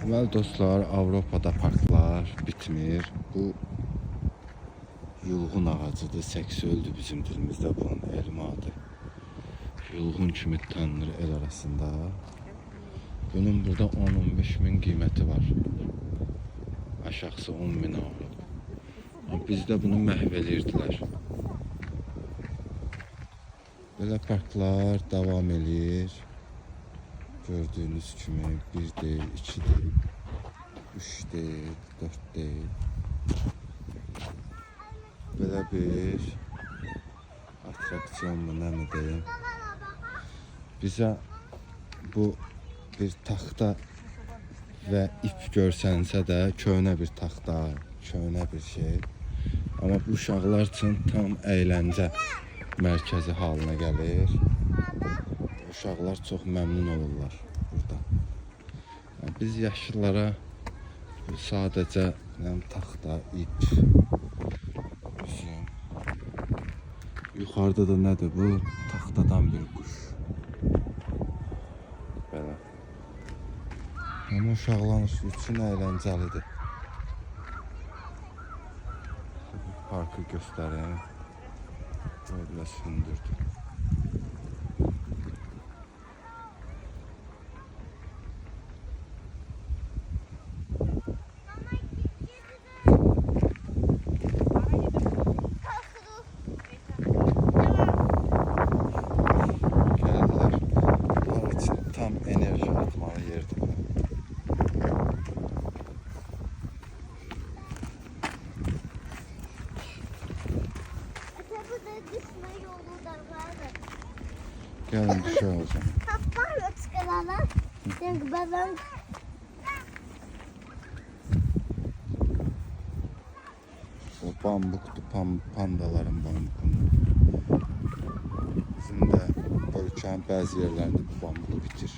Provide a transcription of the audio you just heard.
Deməli dostlar, Avropada parklar bitmir. Bu yulğun ağacıdır, seksöldür bizim dilimizdə bunun elmi adı. Yulğun kimi tanınır el arasında. Bunun burada 10-15 min qiyməti var. Aşağısı 10 min avro. Bizdə bunu məhv edirdilər. Belə parklar davam edir. Gördüğünüz kimi 1 değil, 2 değil, 3 değil, 4 değil. Belə bir atraksiyon mu, nə mi deyim. Bizə bu bir taxta və ip görsənsə də köhnə bir taxta, köhnə bir şey. Amma bu uşaqlar üçün tam əyləncə mərkəzi halına gəlir. Uşaqlar çox məmnun olurlar burada. Yəni, biz yaşlılara sadəcə taxta, ip, üzüm. Yuxarıda da nədir bu? Taxtadan bir quş. Belə. Amma uşaqlar üçün əyləncəlidir. Parkı göstərim. Böyle sündürdüm. Geldiler. Bunlar için tam enerji atmalı yerdir. Gelin bir şey olacak. Kaplarla çıkaralım. Çünkü babam O bambuktu, pandaların bambukunu. Bizim de bu ülkenin bazı yerlerinde bu bambuku bitir.